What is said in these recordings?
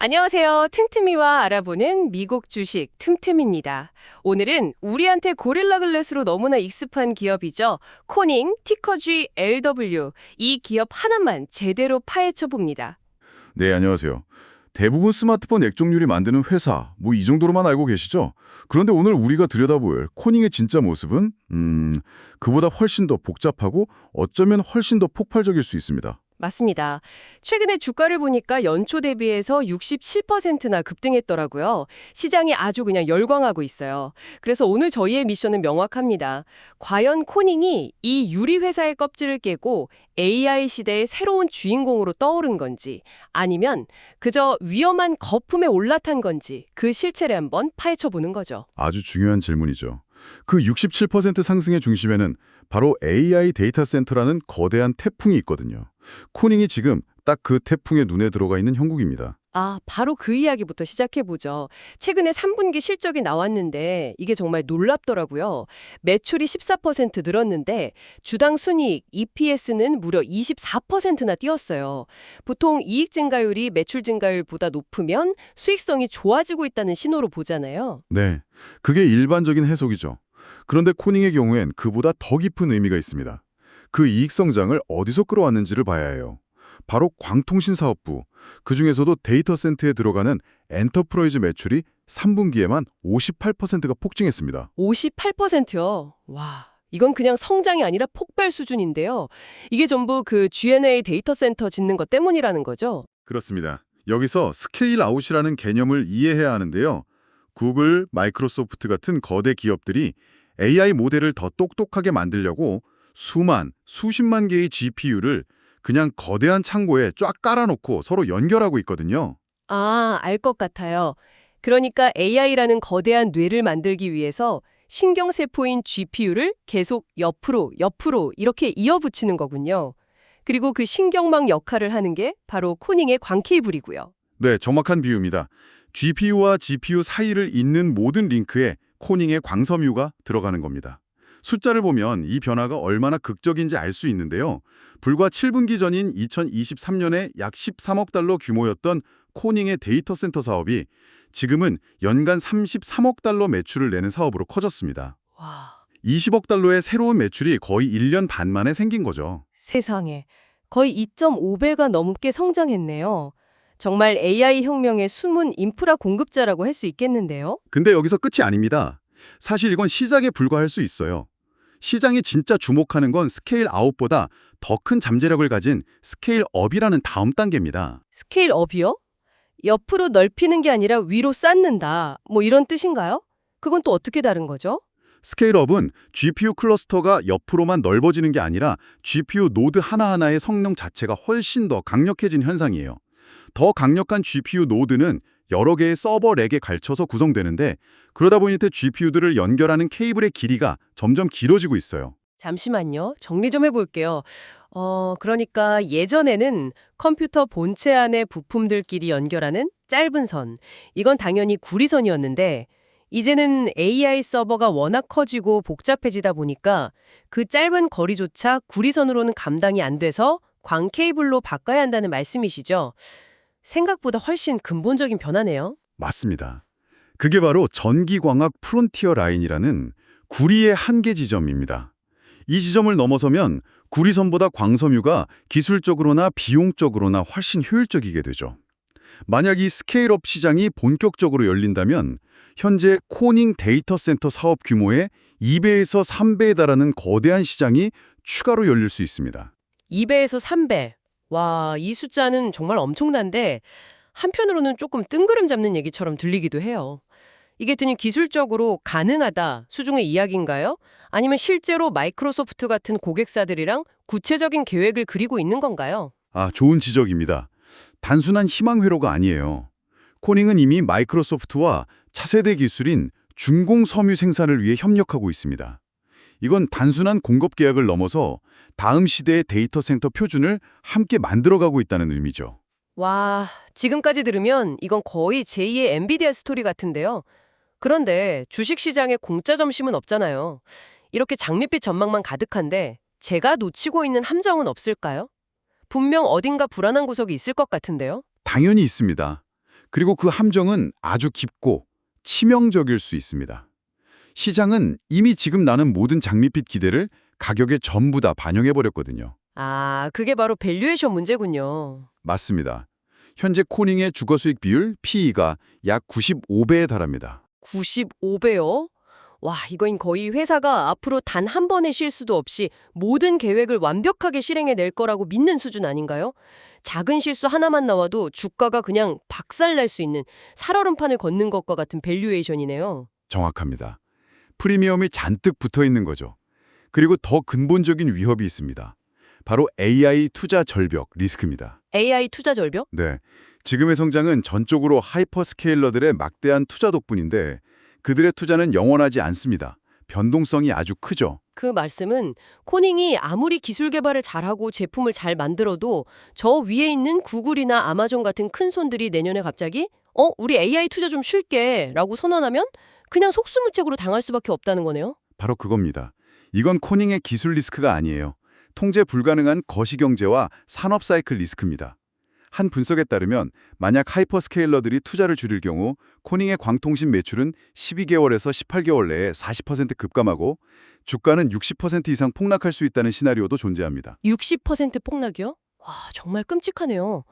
안녕하세요. 틈틈이와 알아보는 미국 주식 틈틈입니다. 오늘은 우리한테 고릴라 글래스로 너무나 익숙한 기업이죠. 코닝, 티커 GLW. 이 기업 하나만 제대로 파헤쳐 봅니다. 네, 안녕하세요. 대부분 스마트폰 액정률이 만드는 회사, 이 정도로만 알고 계시죠? 그런데 오늘 우리가 들여다볼 코닝의 진짜 모습은 그보다 훨씬 더 복잡하고 어쩌면 훨씬 더 폭발적일 수 있습니다. 맞습니다. 최근에 주가를 보니까 연초 대비해서 67%나 급등했더라고요. 시장이 아주 그냥 열광하고 있어요. 그래서 오늘 저희의 미션은 명확합니다. 과연 코닝이 이 유리 회사의 껍질을 깨고 AI 시대의 새로운 주인공으로 떠오른 건지, 아니면 그저 위험한 거품에 올라탄 건지 그 실체를 한번 파헤쳐 보는 거죠. 아주 중요한 질문이죠. 그 67% 상승의 중심에는 바로 AI 데이터 센터라는 거대한 태풍이 있거든요. 코닝이 지금 딱 그 태풍의 눈에 들어가 있는 형국입니다. 바로 그 이야기부터 시작해보죠. 최근에 3분기 실적이 나왔는데 이게 정말 놀랍더라고요. 매출이 14% 늘었는데 주당 순이익, EPS는 무려 24%나 뛰었어요. 보통 이익 증가율이 매출 증가율보다 높으면 수익성이 좋아지고 있다는 신호로 보잖아요. 네, 그게 일반적인 해석이죠. 그런데 코닝의 경우엔 그보다 더 깊은 의미가 있습니다. 그 이익 성장을 어디서 끌어왔는지를 봐야 해요. 바로 광통신사업부, 그중에서도 데이터 센터에 들어가는 엔터프라이즈 매출이 3분기에만 58%가 폭증했습니다. 58%요? 와, 이건 그냥 성장이 아니라 폭발 수준인데요. 이게 전부 그 G&A 데이터 센터 짓는 것 때문이라는 거죠? 그렇습니다. 여기서 스케일 아웃이라는 개념을 이해해야 하는데요. 구글, 마이크로소프트 같은 거대 기업들이 AI 모델을 더 똑똑하게 만들려고 수십만 개의 GPU를 그냥 거대한 창고에 쫙 깔아놓고 서로 연결하고 있거든요. 알 것 같아요. 그러니까 AI라는 거대한 뇌를 만들기 위해서 신경세포인 GPU를 계속 옆으로 이렇게 이어붙이는 거군요. 그리고 그 신경망 역할을 하는 게 바로 코닝의 광케이블이고요. 네, 정확한 비유입니다. GPU와 GPU 사이를 잇는 모든 링크에 코닝의 광섬유가 들어가는 겁니다. 숫자를 보면 이 변화가 얼마나 극적인지 알 수 있는데요. 불과 7분기 전인 2023년에 약 13억 달러 규모였던 코닝의 데이터 센터 사업이 지금은 연간 33억 달러 매출을 내는 사업으로 커졌습니다. 와, 20억 달러의 새로운 매출이 거의 1년 반 만에 생긴 거죠. 세상에. 거의 2.5배가 넘게 성장했네요. 정말 AI 혁명의 숨은 인프라 공급자라고 할 수 있겠는데요? 근데 여기서 끝이 아닙니다. 사실 이건 시작에 불과할 수 있어요. 시장이 진짜 주목하는 건 스케일 아웃보다 더 큰 잠재력을 가진 스케일 업이라는 다음 단계입니다. 스케일업이요? 옆으로 넓히는 게 아니라 위로 쌓는다. 뭐 이런 뜻인가요? 그건 또 어떻게 다른 거죠? 스케일업은 GPU 클러스터가 옆으로만 넓어지는 게 아니라 GPU 노드 하나하나의 성능 자체가 훨씬 더 강력해진 현상이에요. 더 강력한 GPU 노드는 여러 개의 서버 렉에 걸쳐서 구성되는데 그러다 보니까 GPU들을 연결하는 케이블의 길이가 점점 길어지고 있어요. 잠시만요. 정리 좀 해볼게요. 그러니까 예전에는 컴퓨터 본체 안의 부품들끼리 연결하는 짧은 선, 이건 당연히 구리선이었는데 이제는 AI 서버가 워낙 커지고 복잡해지다 보니까 그 짧은 거리조차 구리선으로는 감당이 안 돼서 광 케이블로 바꿔야 한다는 말씀이시죠? 생각보다 훨씬 근본적인 변화네요. 맞습니다. 그게 바로 전기광학 프론티어 라인이라는 구리의 한계 지점입니다. 이 지점을 넘어서면 구리선보다 광섬유가 기술적으로나 비용적으로나 훨씬 효율적이게 되죠. 만약 이 스케일업 시장이 본격적으로 열린다면 현재 코닝 데이터 센터 사업 규모의 2배에서 3배에 달하는 거대한 시장이 추가로 열릴 수 있습니다. 2배에서 3배. 와, 이 숫자는 정말 엄청난데 한편으로는 조금 뜬구름 잡는 얘기처럼 들리기도 해요. 이게 드니 기술적으로 가능하다 수준의 이야기인가요? 아니면 실제로 마이크로소프트 같은 고객사들이랑 구체적인 계획을 그리고 있는 건가요? 좋은 지적입니다. 단순한 희망 회로가 아니에요. 코닝은 이미 마이크로소프트와 차세대 기술인 중공 섬유 생산을 위해 협력하고 있습니다. 이건 단순한 공급 계약을 넘어서 다음 시대의 데이터 센터 표준을 함께 만들어가고 있다는 의미죠. 와, 지금까지 들으면 이건 거의 제2의 엔비디아 스토리 같은데요. 그런데 주식시장에 공짜 점심은 없잖아요. 이렇게 장밋빛 전망만 가득한데 제가 놓치고 있는 함정은 없을까요? 분명 어딘가 불안한 구석이 있을 것 같은데요. 당연히 있습니다. 그리고 그 함정은 아주 깊고 치명적일 수 있습니다. 시장은 이미 지금 나는 모든 장밋빛 기대를 가격에 전부 다 반영해버렸거든요. 아, 그게 바로 밸류에이션 문제군요. 맞습니다. 현재 코닝의 주거수익 비율 PE가 약 95배에 달합니다. 95배요? 와, 이건 거의 회사가 앞으로 단 한 번의 실수도 없이 모든 계획을 완벽하게 실행해낼 거라고 믿는 수준 아닌가요? 작은 실수 하나만 나와도 주가가 그냥 박살날 수 있는 살얼음판을 걷는 것과 같은 밸류에이션이네요. 정확합니다. 프리미엄이 잔뜩 붙어 있는 거죠. 그리고 더 근본적인 위협이 있습니다. 바로 AI 투자 절벽 리스크입니다. AI 투자 절벽? 네, 지금의 성장은 전적으로 하이퍼스케일러들의 막대한 투자 덕분인데 그들의 투자는 영원하지 않습니다. 변동성이 아주 크죠. 그 말씀은 코닝이 아무리 기술 개발을 잘하고 제품을 잘 만들어도 저 위에 있는 구글이나 아마존 같은 큰 손들이 내년에 갑자기 우리 AI 투자 좀 쉴게 라고 선언하면 그냥 속수무책으로 당할 수밖에 없다는 거네요. 바로 그겁니다. 이건 코닝의 기술 리스크가 아니에요. 통제 불가능한 거시경제와 산업 사이클 리스크입니다. 한 분석에 따르면 만약 하이퍼스케일러들이 투자를 줄일 경우 코닝의 광통신 매출은 12개월에서 18개월 내에 40% 급감하고 주가는 60% 이상 폭락할 수 있다는 시나리오도 존재합니다. 60% 폭락이요? 와, 정말 끔찍하네요.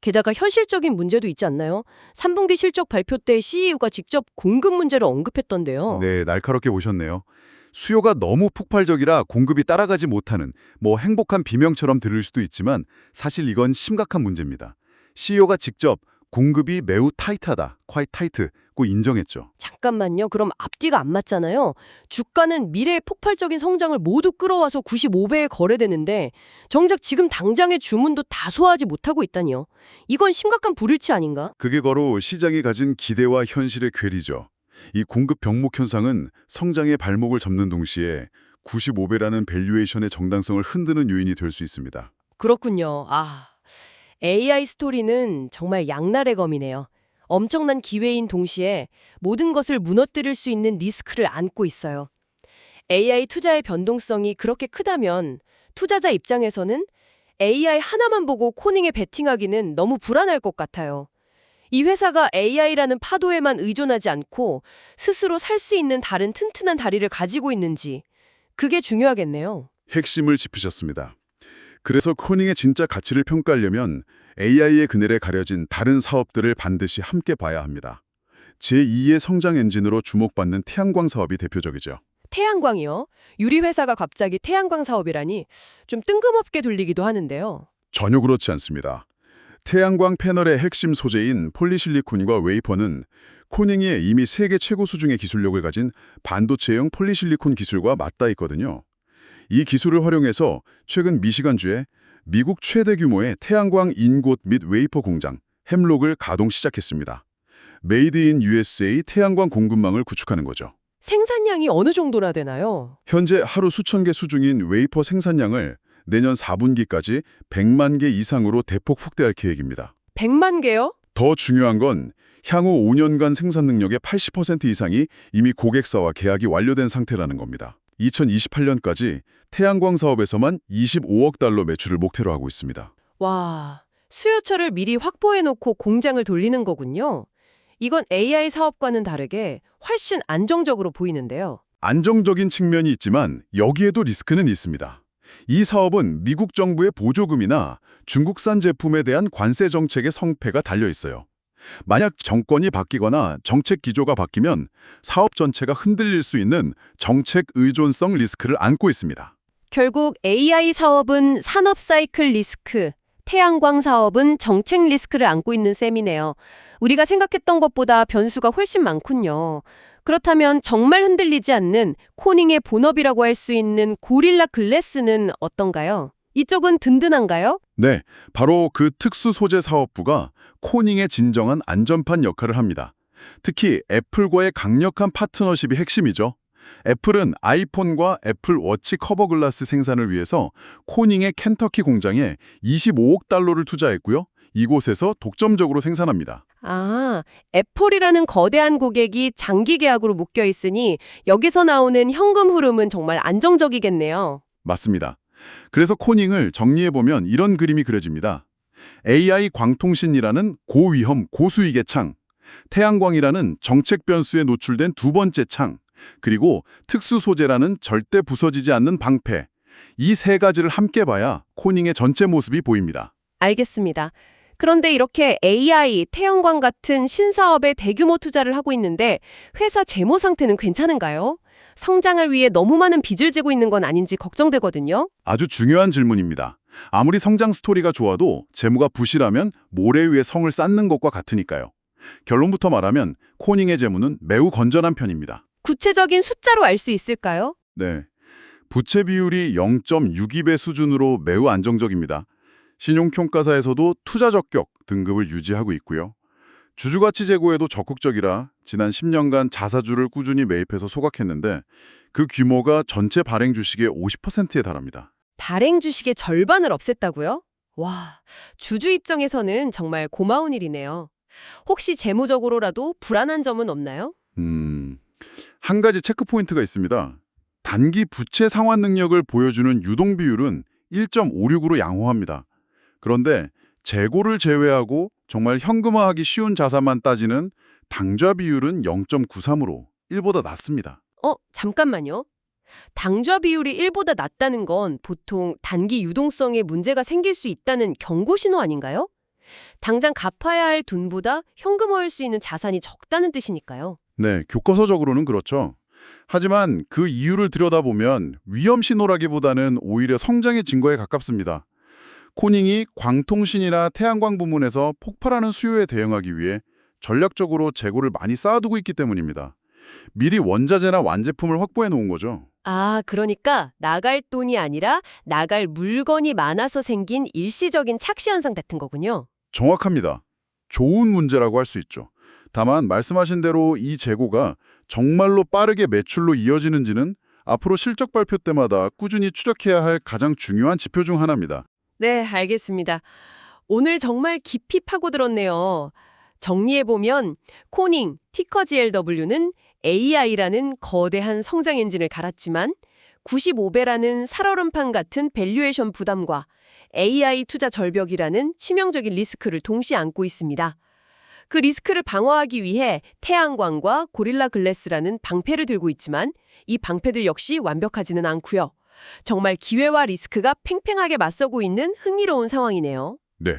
게다가 현실적인 문제도 있지 않나요? 3분기 실적 발표 때 CEO가 직접 공급 문제를 언급했던데요. 네, 날카롭게 보셨네요. 수요가 너무 폭발적이라 공급이 따라가지 못하는 행복한 비명처럼 들릴 수도 있지만 사실 이건 심각한 문제입니다. CEO가 직접 공급이 매우 타이트하다, quite tight고 인정했죠. 잠깐만요. 그럼 앞뒤가 안 맞잖아요. 주가는 미래의 폭발적인 성장을 모두 끌어와서 95배에 거래되는데 정작 지금 당장의 주문도 다 소화하지 못하고 있다니요. 이건 심각한 불일치 아닌가? 그게 바로 시장이 가진 기대와 현실의 괴리죠. 이 공급 병목 현상은 성장의 발목을 잡는 동시에 95배라는 밸류에이션의 정당성을 흔드는 요인이 될 수 있습니다. 그렇군요. AI 스토리는 정말 양날의 검이네요. 엄청난 기회인 동시에 모든 것을 무너뜨릴 수 있는 리스크를 안고 있어요. AI 투자의 변동성이 그렇게 크다면 투자자 입장에서는 AI 하나만 보고 코닝에 베팅하기는 너무 불안할 것 같아요. 이 회사가 AI라는 파도에만 의존하지 않고 스스로 살 수 있는 다른 튼튼한 다리를 가지고 있는지 그게 중요하겠네요. 핵심을 짚으셨습니다. 그래서 코닝의 진짜 가치를 평가하려면 AI의 그늘에 가려진 다른 사업들을 반드시 함께 봐야 합니다. 제2의 성장 엔진으로 주목받는 태양광 사업이 대표적이죠. 태양광이요? 유리 회사가 갑자기 태양광 사업이라니 좀 뜬금없게 들리기도 하는데요. 전혀 그렇지 않습니다. 태양광 패널의 핵심 소재인 폴리실리콘과 웨이퍼는 코닝이 이미 세계 최고 수준의 기술력을 가진 반도체용 폴리실리콘 기술과 맞닿아 있거든요. 이 기술을 활용해서 최근 미시간주에 미국 최대 규모의 태양광 인곳 및 웨이퍼 공장 햄록을 가동 시작했습니다. 메이드 인 USA 태양광 공급망을 구축하는 거죠. 생산량이 어느 정도나 되나요? 현재 하루 수천 개 수준인 웨이퍼 생산량을 내년 4분기까지 100만 개 이상으로 대폭 확대할 계획입니다. 100만 개요? 더 중요한 건 향후 5년간 생산 능력의 80% 이상이 이미 고객사와 계약이 완료된 상태라는 겁니다. 2028년까지 태양광 사업에서만 25억 달러 매출을 목표로 하고 있습니다. 와, 수요처를 미리 확보해놓고 공장을 돌리는 거군요. 이건 AI 사업과는 다르게 훨씬 안정적으로 보이는데요. 안정적인 측면이 있지만 여기에도 리스크는 있습니다. 이 사업은 미국 정부의 보조금이나 중국산 제품에 대한 관세 정책의 성패가 달려 있어요. 만약 정권이 바뀌거나 정책 기조가 바뀌면 사업 전체가 흔들릴 수 있는 정책 의존성 리스크를 안고 있습니다. 결국 AI 사업은 산업 사이클 리스크, 태양광 사업은 정책 리스크를 안고 있는 셈이네요. 우리가 생각했던 것보다 변수가 훨씬 많군요. 그렇다면 정말 흔들리지 않는 코닝의 본업이라고 할 수 있는 고릴라 글래스는 어떤가요? 이쪽은 든든한가요? 네, 바로 그 특수 소재 사업부가 코닝의 진정한 안전판 역할을 합니다. 특히 애플과의 강력한 파트너십이 핵심이죠. 애플은 아이폰과 애플 워치 커버 글라스 생산을 위해서 코닝의 켄터키 공장에 25억 달러를 투자했고요. 이곳에서 독점적으로 생산합니다. 애플이라는 거대한 고객이 장기 계약으로 묶여 있으니 여기서 나오는 현금 흐름은 정말 안정적이겠네요. 맞습니다. 그래서 코닝을 정리해보면 이런 그림이 그려집니다. AI 광통신이라는 고위험 고수익의 창, 태양광이라는 정책 변수에 노출된 두 번째 창, 그리고 특수 소재라는 절대 부서지지 않는 방패. 이 세 가지를 함께 봐야 코닝의 전체 모습이 보입니다. 알겠습니다. 그런데 이렇게 AI, 태양광 같은 신사업에 대규모 투자를 하고 있는데 회사 재무 상태는 괜찮은가요? 성장을 위해 너무 많은 빚을 지고 있는 건 아닌지 걱정되거든요. 아주 중요한 질문입니다. 아무리 성장 스토리가 좋아도 재무가 부실하면 모래 위에 성을 쌓는 것과 같으니까요. 결론부터 말하면 코닝의 재무는 매우 건전한 편입니다. 구체적인 숫자로 알 수 있을까요? 네, 부채 비율이 0.62배 수준으로 매우 안정적입니다. 신용평가사에서도 투자 적격 등급을 유지하고 있고요. 주주가치 제고에도 적극적이라 지난 10년간 자사주를 꾸준히 매입해서 소각했는데 그 규모가 전체 발행 주식의 50%에 달합니다. 발행 주식의 절반을 없앴다고요? 와, 주주 입장에서는 정말 고마운 일이네요. 혹시 재무적으로라도 불안한 점은 없나요? 한 가지 체크 포인트가 있습니다. 단기 부채 상환 능력을 보여주는 유동 비율은 1.56으로 양호합니다. 그런데 재고를 제외하고 정말 현금화하기 쉬운 자산만 따지는 당좌 비율은 0.93으로 1보다 낮습니다. 잠깐만요. 당좌 비율이 1보다 낮다는 건 보통 단기 유동성에 문제가 생길 수 있다는 경고 신호 아닌가요? 당장 갚아야 할 돈보다 현금화할 수 있는 자산이 적다는 뜻이니까요. 네, 교과서적으로는 그렇죠. 하지만 그 이유를 들여다보면 위험 신호라기보다는 오히려 성장의 증거에 가깝습니다. 코닝이 광통신이나 태양광 부문에서 폭발하는 수요에 대응하기 위해 전략적으로 재고를 많이 쌓아두고 있기 때문입니다. 미리 원자재나 완제품을 확보해 놓은 거죠. 아, 그러니까 나갈 돈이 아니라 나갈 물건이 많아서 생긴 일시적인 착시 현상 같은 거군요. 정확합니다. 좋은 문제라고 할 수 있죠. 다만 말씀하신 대로 이 재고가 정말로 빠르게 매출로 이어지는지는 앞으로 실적 발표 때마다 꾸준히 추적해야 할 가장 중요한 지표 중 하나입니다. 네, 알겠습니다. 오늘 정말 깊이 파고들었네요. 정리해보면 코닝, 티커 GLW는 AI라는 거대한 성장 엔진을 갈았지만 95배라는 살얼음판 같은 밸류에이션 부담과 AI 투자 절벽이라는 치명적인 리스크를 동시에 안고 있습니다. 그 리스크를 방어하기 위해 태양광과 고릴라 글래스라는 방패를 들고 있지만 이 방패들 역시 완벽하지는 않고요. 정말 기회와 리스크가 팽팽하게 맞서고 있는 흥미로운 상황이네요. 네.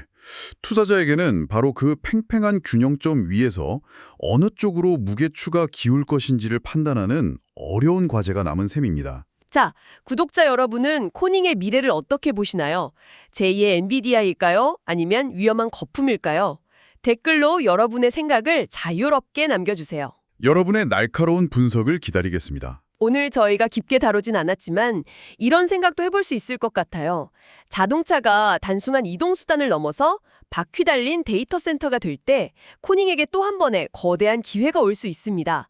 투자자에게는 바로 그 팽팽한 균형점 위에서 어느 쪽으로 무게추가 기울 것인지를 판단하는 어려운 과제가 남은 셈입니다. 자, 구독자 여러분은 코닝의 미래를 어떻게 보시나요? 제2의 엔비디아일까요? 아니면 위험한 거품일까요? 댓글로 여러분의 생각을 자유롭게 남겨주세요. 여러분의 날카로운 분석을 기다리겠습니다. 오늘 저희가 깊게 다루진 않았지만 이런 생각도 해볼 수 있을 것 같아요. 자동차가 단순한 이동수단을 넘어서 바퀴 달린 데이터 센터가 될 때 코닝에게 또 한 번의 거대한 기회가 올 수 있습니다.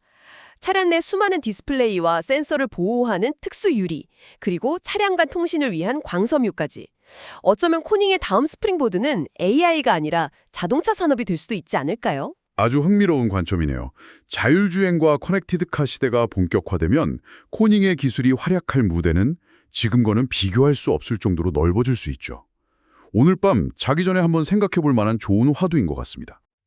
차량 내 수많은 디스플레이와 센서를 보호하는 특수 유리, 그리고 차량 간 통신을 위한 광섬유까지. 어쩌면 코닝의 다음 스프링보드는 AI가 아니라 자동차 산업이 될 수도 있지 않을까요? 아주 흥미로운 관점이네요. 자율주행과 커넥티드카 시대가 본격화되면 코닝의 기술이 활약할 무대는 지금과는 비교할 수 없을 정도로 넓어질 수 있죠. 오늘 밤 자기 전에 한번 생각해 볼 만한 좋은 화두인 것 같습니다.